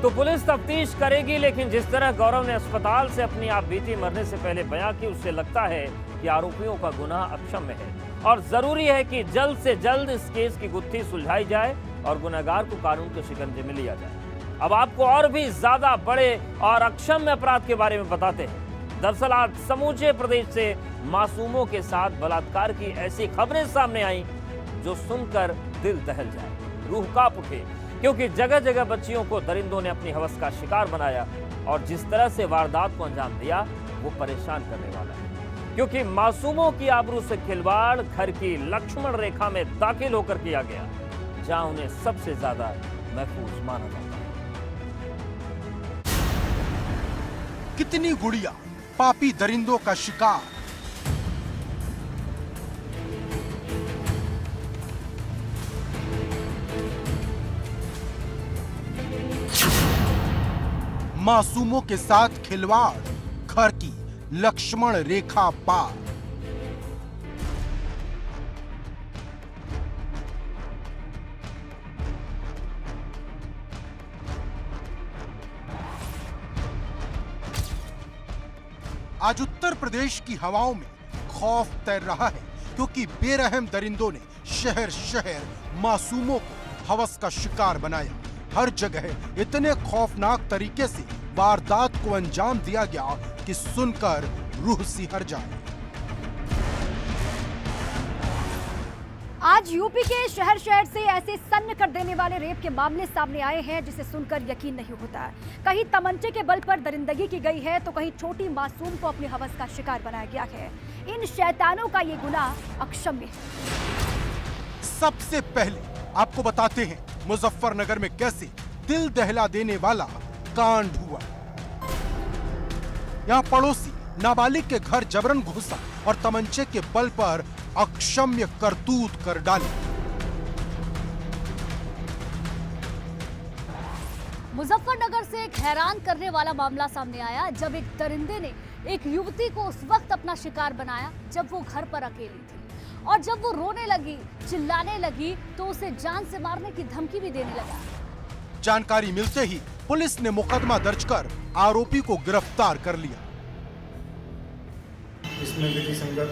तो पुलिस तफ्तीश करेगी, लेकिन जिस तरह गौरव ने अस्पताल से अपनी आप बीती मरने से पहले बयां की, उससे लगता है कि आरोपियों का गुनाह अक्षम्य है और जरूरी है कि जल्द से जल्द इस केस की गुत्थी सुलझाई जाए और गुनहगार को कानून के शिकंजे में लिया जाए। अब आपको और भी ज्यादा बड़े और अक्षम्य अपराध के बारे में बताते हैं। दरअसल आज समूचे प्रदेश से मासूमों के साथ बलात्कार की ऐसी खबरें सामने आई जो सुनकर दिल दहल जाए, रूह कांप उठे, क्योंकि जगह जगह बच्चियों को दरिंदों ने अपनी हवस का शिकार बनाया और जिस तरह से वारदात को अंजाम दिया वो परेशान करने वाला है, क्योंकि मासूमों की आबरू से खिलवाड़ घर की लक्ष्मण रेखा में दाखिल होकर किया गया, जहां उन्हें सबसे ज्यादा महफूज माना जाता है। कितनी गुड़िया पापी दरिंदों का शिकार। मासूमों के साथ खिलवाड़, घर की लक्ष्मण रेखा पार। आज उत्तर प्रदेश की हवाओं में खौफ तैर रहा है, क्योंकि बेरहम दरिंदों ने शहर शहर मासूमों को हवस का शिकार बनाया। हर जगह इतने खौफनाक तरीके से वारदात को अंजाम दिया गया कि सुनकर रूह सिहर जाए। आज यूपी के शहर शहर से ऐसे सन्न कर देने वाले रेप के मामले सामने आए हैं जिसे सुनकर यकीन नहीं होता। कहीं तमंचे के बल पर दरिंदगी की गई है तो कहीं छोटी मासूम को अपनी हवस का शिकार बनाया गया है। इन शैतानों का ये गुनाह अक्षम्य है। सबसे पहले आपको बताते हैं मुजफ्फरनगर में कैसे दिल दहला देने वाला कांड हुआ। यहाँ पड़ोसी नाबालिग के घर जबरन घुसा और तमंचे के बल पर अक्षम्य करतूत कर डाली। मुजफ्फरनगर से एक हैरान करने वाला मामला सामने आया जब एक दरिंदे ने एक युवती को उस वक्त अपना शिकार बनाया जब वो घर पर अकेली थी, और जब वो रोने लगी, चिल्लाने लगी तो उसे जान से मारने की धमकी भी देने लगा। जानकारी मिलते ही पुलिस ने मुकदमा दर्ज कर आरोपी को गिरफ्तार कर लिया। इसमें विधि संगत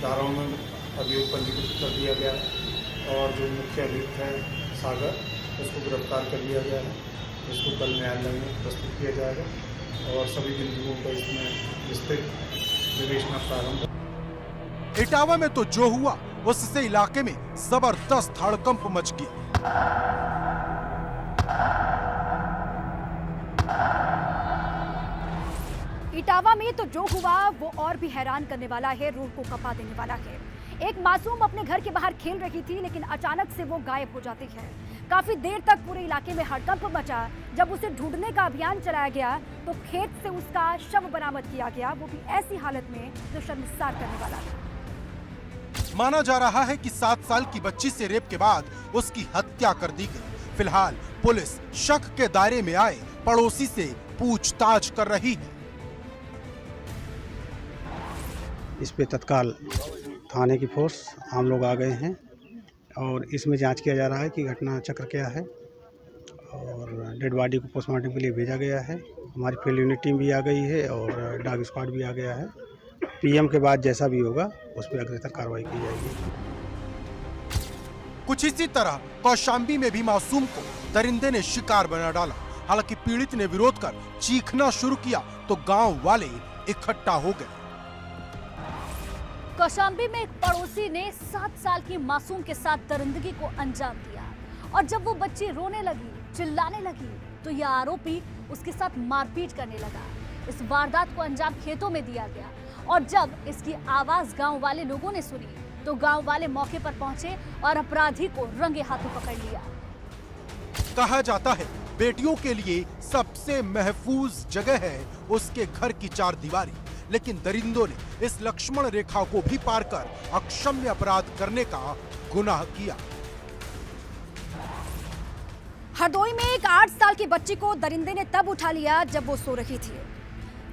धाराओं में अभियोग पंजीकृत कर दिया गया और जो मुख्य अभियुक्त है सागर, उसको गिरफ्तार कर लिया गया है। इसको कल न्यायालय में प्रस्तुत किया जाएगा और सभी बिंदुओं पर इसमें विस्तृत विवेचना प्रारंभ। इटावा में तो जो हुआ उससे इलाके में जबरदस्त हड़कंप मच गया। इटावा में तो जो हुआ वो और भी हैरान करने वाला है, रूह को कंपा देने वाला है। एक मासूम अपने घर के बाहर खेल रही थी, लेकिन अचानक से वो गायब हो जाती है। काफी देर तक पूरे इलाके में हड़कंप मचा। जब उसे ढूंढने का अभियान चलाया गया तो खेत से उसका शव बरामद किया गया, वो भी ऐसी हालत में जो शर्मसार करने वाला था। माना जा रहा है कि 7 साल की बच्ची से रेप के बाद उसकी हत्या कर दी गई। फिलहाल पुलिस शक के दायरे में आए पड़ोसी से पूछताछ कर रही है। इस पे तत्काल थाने की फोर्स हम लोग आ गए हैं और इसमें जांच किया जा रहा है कि घटना चक्र क्या है, और डेड बॉडी को पोस्टमार्टम के लिए भेजा गया है। हमारी फील्ड यूनिट टीम भी आ गई है और डॉग स्क्वाड भी आ गया है। पीएम के बाद जैसा भी होगा उस पर अग्रतर कार्रवाई की जाएगी। कुछ इसी तरह कौशाम्बी में भी मासूम को दरिंदे ने शिकार बना डाला। हालांकि पीड़ित ने विरोध कर चीखना शुरू किया तो गांव वाले इकट्ठा हो गए। कौशाम्बी में एक पड़ोसी ने 7 साल की मासूम के साथ दरिंदगी को अंजाम दिया, और जब वो बच्ची रोने लगी, चिल्लाने लगी तो यह आरोपी उसके साथ मारपीट करने लगा। इस वारदात को अंजाम खेतों में दिया गया और जब इसकी आवाज गांव वाले लोगों ने सुनी तो गांव वाले मौके पर पहुंचे और अपराधी को रंगे हाथों पकड़ लिया। कहा जाता है बेटियों के लिए सबसे महफूज जगह है उसके घर की 4 दीवारी, लेकिन दरिंदों ने इस लक्ष्मण रेखा को भी पार कर अक्षम्य अपराध करने का गुनाह किया। हरदोई में एक 8 साल की बच्ची को दरिंदे ने तब उठा लिया जब वो सो रही थी।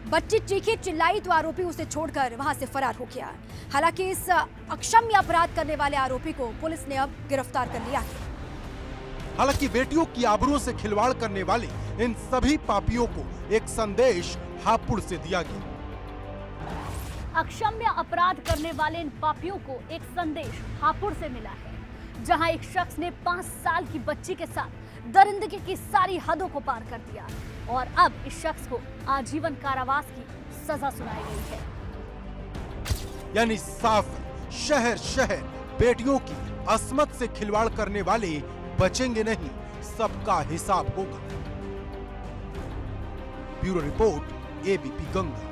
बच्ची चीखी चिल्लाई तो आरोपी उसे छोड़कर वहां से फरार हो गया। हालांकि इस अक्षम्य अपराध करने वाले आरोपी को पुलिस ने अब गिरफ्तार कर लिया है। हालांकि बेटियों की आबरूओं से खिलवाड़ करने वाले इन सभी पापियों को एक संदेश हापुड़ से दिया गया। अक्षम्य अपराध करने वाले इन पापियों को एक संदेश हापुड़ से मिला है, जहां एक शख्स ने 5 साल की बच्ची के साथ दरिंदगी की सारी हदों को पार कर दिया और अब इस शख्स को आजीवन कारावास की सजा सुनाई गई है। यानी साफ शहर शहर बेटियों की अस्मत से खिलवाड़ करने वाले बचेंगे नहीं, सबका हिसाब होगा। Bureau report, ABP Ganga.